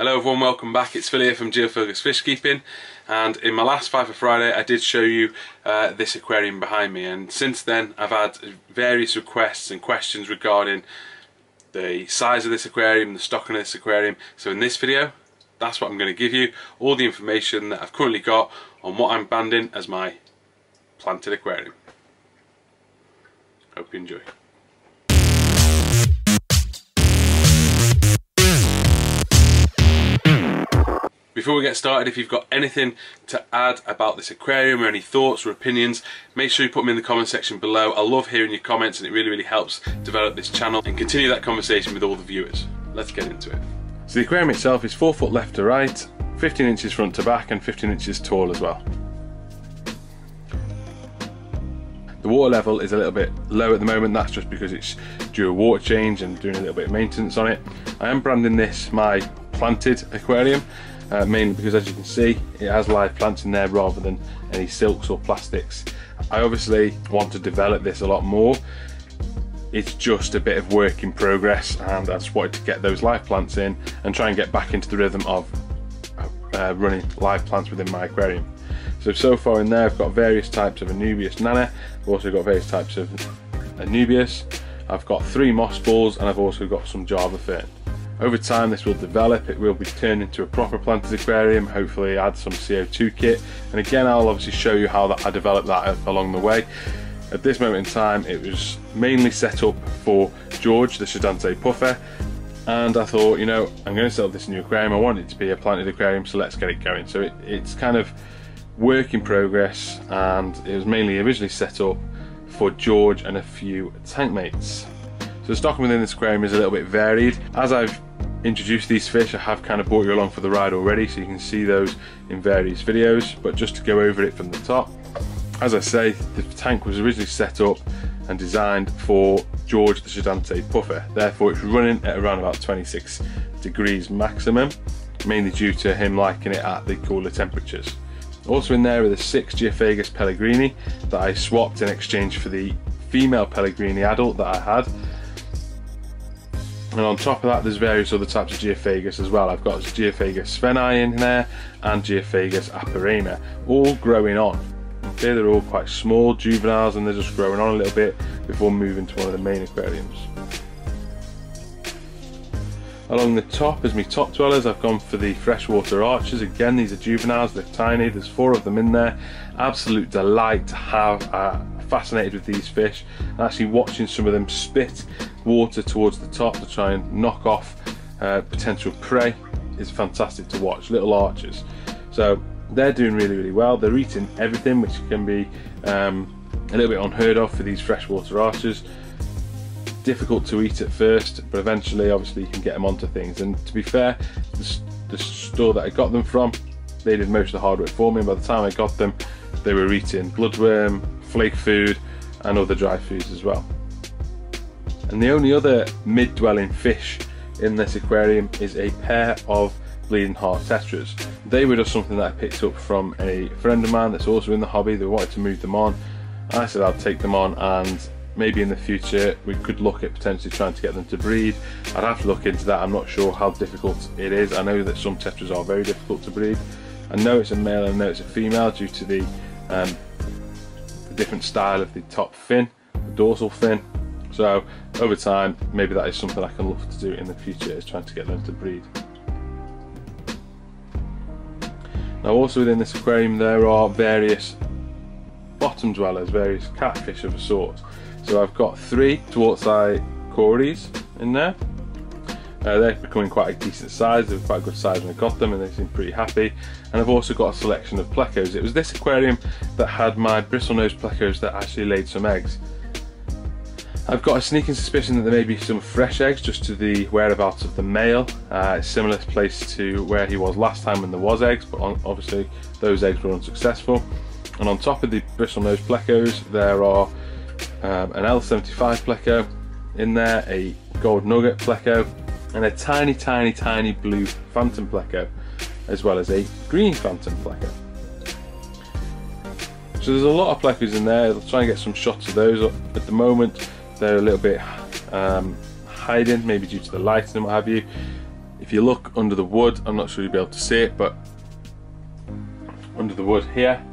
Hello everyone, welcome back. It's Phil here from Geofocus Fish Keeping, and in my last Five for Friday I did show you this aquarium behind me, and since then I've had various requests and questions regarding the size of this aquarium, the stocking of this aquarium. So in this video, that's what I'm going to give you, all the information that I've currently got on what I'm banding as my planted aquarium. Hope you enjoy. Before we get started, if you've got anything to add about this aquarium or any thoughts or opinions, make sure you put them in the comment section below. I love hearing your comments, and it really helps develop this channel and continue that conversation with all the viewers. Let's get into it. So the aquarium itself is 4 foot left to right, 15 inches front to back and 15 inches tall as well. The water level is a little bit low at the moment. That's just because it's due a water change and doing a little bit of maintenance on it. I am branding this my planted aquarium. Mainly because, as you can see, it has live plants in there rather than any silks or plastics. I obviously want to develop this a lot more. It's just a bit of work in progress, and I just wanted to get those live plants in and try and get back into the rhythm of running live plants within my aquarium. So far in there I've got various types of Anubias nana, I've also got various types of Anubias, I've got 3 moss balls, and I've also got some Java fern. Over time this will develop, it will be turned into a proper planted aquarium, hopefully add some CO2 kit, and again I'll obviously show you how I developed that along the way. At this moment in time it was mainly set up for George the Shadante puffer, and I thought, you know, I'm going to set up this new aquarium, I want it to be a planted aquarium, so let's get it going. So it's kind of work in progress, and it was mainly originally set up for George and a few tank mates. So the stocking within this aquarium is a little bit varied. As I've introduced these fish, I have kind of brought you along for the ride already, so you can see those in various videos, but just to go over it from the top, as I say, the tank was originally set up and designed for George the Shadante puffer, therefore it's running at around about 26 degrees maximum, mainly due to him liking it at the cooler temperatures. Also in there are the 6 Geophagus Pellegrini that I swapped in exchange for the female Pellegrini adult that I had. And on top of that there's various other types of Geophagus as well. I've got Geophagus spheni in there and Geophagus aparena, all growing on. Okay, they're all quite small juveniles and they're just growing on a little bit before moving to one of the main aquariums. Along the top as my top dwellers, I've gone for the freshwater archers. Again, these are juveniles, they're tiny, there's 4 of them in there. Absolute delight to have. Fascinated with these fish, and actually watching some of them spit water towards the top to try and knock off potential prey is fantastic to watch. Little archers, so they're doing really well. They're eating everything, which can be a little bit unheard of for these freshwater archers. Difficult to eat at first, but eventually obviously you can get them onto things, and to be fair, the store that I got them from, they did most of the hard work for me, and by the time I got them they were eating bloodworm, flake food and other dry foods as well. And the only other mid-dwelling fish in this aquarium is a pair of bleeding heart tetras. They were just something that I picked up from a friend of mine that's also in the hobby. They wanted to move them on. I said I'd take them on, and maybe in the future we could look at potentially trying to get them to breed. I'd have to look into that. I'm not sure how difficult it is. I know that some tetras are very difficult to breed. I know it's a male and I know it's a female due to the different style of the top fin, the dorsal fin. So over time maybe that is something I can look to do in the future, is trying to get them to breed. Now also within this aquarium there are various bottom dwellers, various catfish of a sort. So I've got 3 Dwartseye cories in there. They're becoming quite a decent size. They were quite a good size when I got them and they seem pretty happy. And I've also got a selection of plecos. It was this aquarium that had my bristlenose plecos that actually laid some eggs. I've got a sneaking suspicion that there may be some fresh eggs just to the whereabouts of the male. It's similar place to where he was last time when there was eggs, but obviously those eggs were unsuccessful. And on top of the bristlenose plecos there are an L75 pleco in there, a gold nugget pleco, and a tiny blue phantom pleco, as well as a green phantom pleco. So there's a lot of plecos in there. I'll try and get some shots of those. At the moment they're a little bit hiding, maybe due to the lighting and what have you. If you look under the wood, I'm not sure you'll be able to see it, but under the wood here,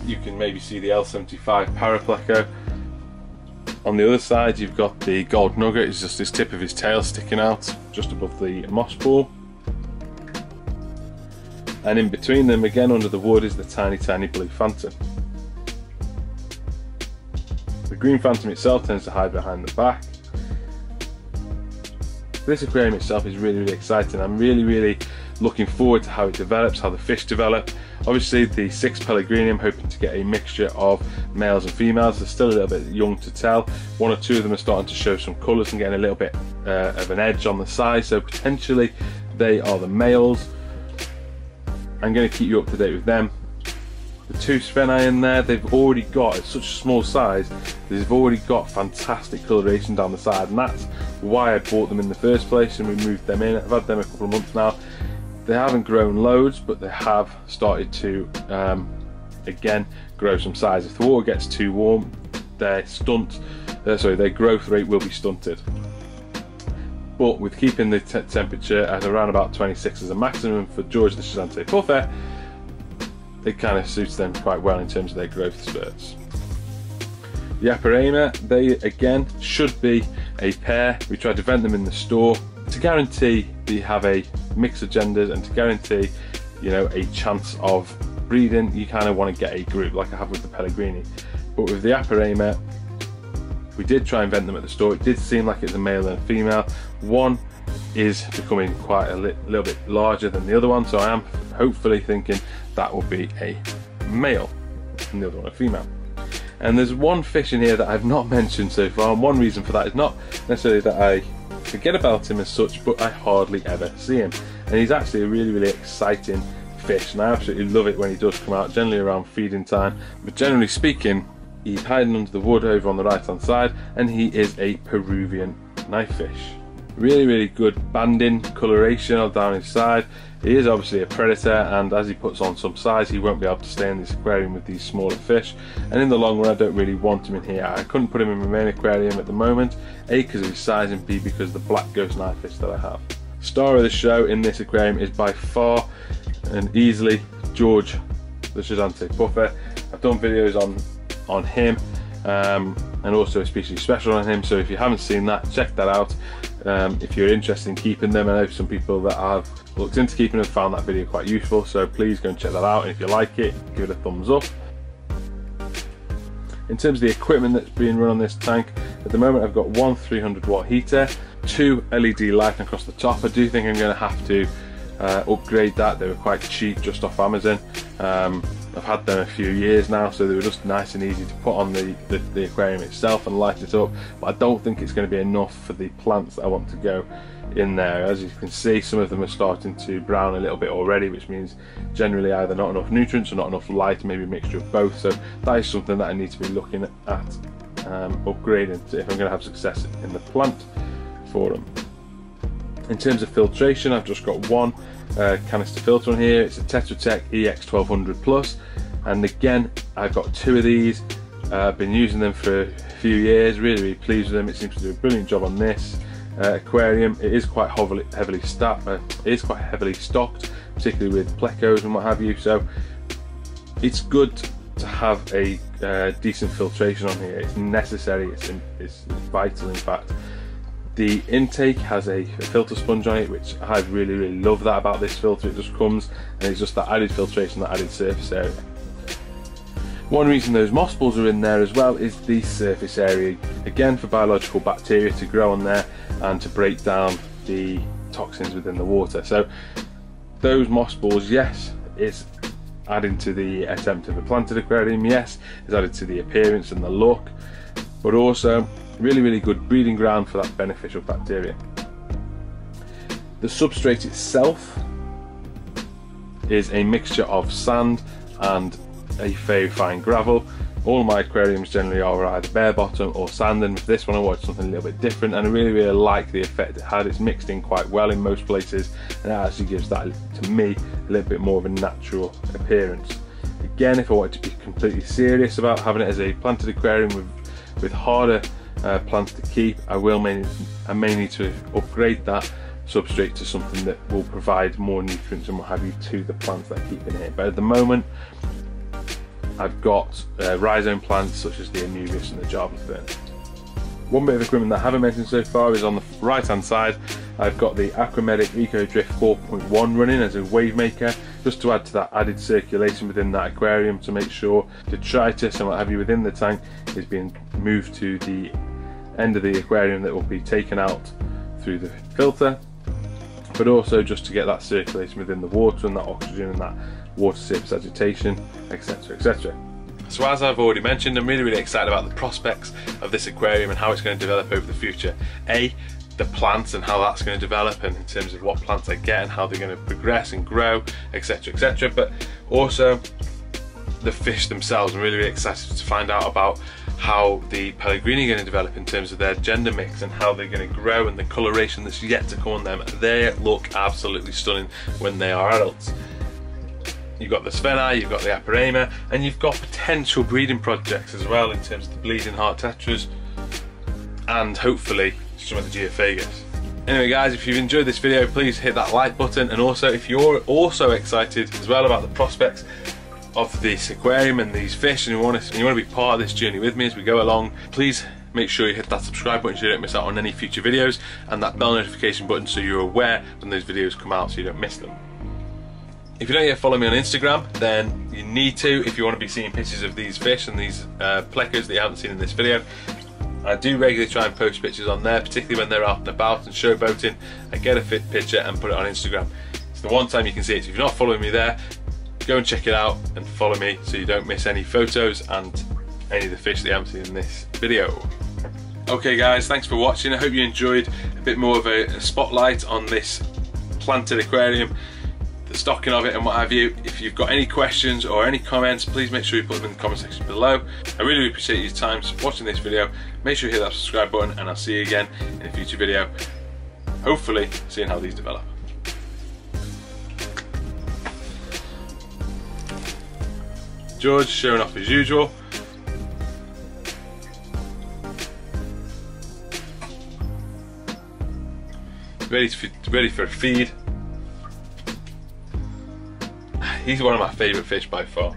you can maybe see the L75 Parapleco. On the other side, you've got the gold nugget. It's just this tip of his tail sticking out just above the moss pool. And in between them, again under the wood, is the tiny blue phantom. The green phantom itself tends to hide behind the back. This aquarium itself is really exciting. I'm really looking forward to how it develops, how the fish develop. Obviously the 6 Pellegrini, I'm hoping to get a mixture of males and females. They're still a little bit young to tell. 1 or 2 of them are starting to show some colours and getting a little bit of an edge on the side, so potentially they are the males. I'm going to keep you up to date with them. The 2 Spheni in there, they've already got, at such a small size, they've already got fantastic coloration down the side, and that's why I bought them in the first place and we moved them in. I've had them a couple of months now. They haven't grown loads, but they have started to again grow some size. If the water gets too warm, their growth rate will be stunted. But with keeping the temperature at around about 26 as a maximum for George the Schizante Puffer, it kind of suits them quite well in terms of their growth spurts. The Aquarium, they again should be a pair. We tried to vent them in the store to guarantee that you have a mix of genders and to guarantee, you know, a chance of breeding. You kind of want to get a group like I have with the Pellegrini. But with the Aquarium, we did try and vent them at the store. It did seem like it's a male and a female. One is becoming quite a little bit larger than the other one, so I am hopefully thinking that will be a male and the other one a female. And there's one fish in here that I've not mentioned so far, and one reason for that is not necessarily that I forget about him as such, but I hardly ever see him. And he's actually a really exciting fish, and I absolutely love it when he does come out, generally around feeding time. But generally speaking, he's hiding under the wood over on the right hand side, and he is a Peruvian knifefish. Really good banding coloration down his side. He is obviously a predator, and as he puts on some size, he won't be able to stay in this aquarium with these smaller fish, and in the long run I don't really want him in here. I couldn't put him in my main aquarium at the moment, A, because of his size, and B, because of the black ghost knifefish that I have. Star of the show in this aquarium is by far and easily George the Schizante Puffer. I've done videos on him and also a species special on him, so if you haven't seen that, check that out. If you're interested in keeping them, I know some people that have looked into keeping them found that video quite useful, so please go and check that out, and if you like it, give it a thumbs up. In terms of the equipment that's being run on this tank, at the moment I've got one 300-watt heater, 2 LED lighting across the top. I do think I'm going to have to upgrade that. They were quite cheap just off Amazon. I've had them a few years now, so they were just nice and easy to put on the aquarium itself and light it up, but I don't think it's going to be enough for the plants that I want to go in there. As you can see, some of them are starting to brown a little bit already, which means generally either not enough nutrients or not enough light, maybe a mixture of both. So that is something that I need to be looking at upgrading if I'm going to have success in the plant for them. In terms of filtration, I've just got one canister filter on here. It's a Tetra Tech EX1200 Plus, and again I've got 2 of these. I've been using them for a few years, really pleased with them. It seems to do a brilliant job on this aquarium. It is quite heavily stocked, particularly with plecos and what have you, so it's good to have a decent filtration on here. It's necessary, it's vital in fact. The intake has a filter sponge on it, which I really love that about this filter. It just comes and it's just that added filtration, that added surface area. One reason those moss balls are in there as well is the surface area, again for biological bacteria to grow on there and to break down the toxins within the water. So those moss balls, yes, is adding to the attempt of a planted aquarium, yes, it's added to the appearance and the look, but also really good breeding ground for that beneficial bacteria. The substrate itself is a mixture of sand and a very fine gravel. All my aquariums generally are either bare bottom or sand, and with this one I wanted something a little bit different, and I really like the effect it had. It's mixed in quite well in most places, and it actually gives that, to me, a little bit more of a natural appearance. Again, if I wanted to be completely serious about having it as a planted aquarium with harder plants to keep, I may need to upgrade that substrate to something that will provide more nutrients and what have you to the plants that I keep in here. But at the moment I've got rhizome plants such as the Anubias and the Java fern. One bit of equipment that I haven't mentioned so far is on the right hand side. I've got the Aquamedic Eco Drift 4.1 running as a wave maker, just to add to that added circulation within that aquarium, to make sure detritus and what have you within the tank is being moved to the end of the aquarium that will be taken out through the filter, but also just to get that circulation within the water and that oxygen and that water surface agitation, etc, etc. So as I've already mentioned, I'm really excited about the prospects of this aquarium and how it's going to develop over the future. The plants and how that's going to develop, and in terms of what plants I get and how they're going to progress and grow, etc, etc, but also the fish themselves. I'm really excited to find out about how the Pellegrini are going to develop in terms of their gender mix and how they're going to grow and the coloration that's yet to come on them. They look absolutely stunning when they are adults. You've got the Spheni, you've got the Aparema, and you've got potential breeding projects as well in terms of the bleeding heart tetras and hopefully some of the Geophagus. Anyway guys, if you've enjoyed this video, please hit that like button, and also if you're also excited as well about the prospects of this aquarium and these fish, and you want to be part of this journey with me as we go along, please make sure you hit that subscribe button so you don't miss out on any future videos, and that bell notification button so you're aware when those videos come out so you don't miss them. If you don't yet follow me on Instagram, then you need to if you want to be seeing pictures of these fish and these plecos that you haven't seen in this video. I do regularly try and post pictures on there, particularly when they're out and about and showboating. I get a fit picture and put it on Instagram. It's the one time you can see it, so if you're not following me there, go and check it out and follow me so you don't miss any photos and any of the fish that you haven't seen in this video. Okay guys, thanks for watching. I hope you enjoyed a bit more of a spotlight on this planted aquarium, the stocking of it and what have you. If you've got any questions or any comments, please make sure you put them in the comment section below. I really appreciate your time watching this video. Make sure you hit that subscribe button, and I'll see you again in a future video, hopefully seeing how these develop. George showing off as usual. Ready for a feed. He's one of my favourite fish by far.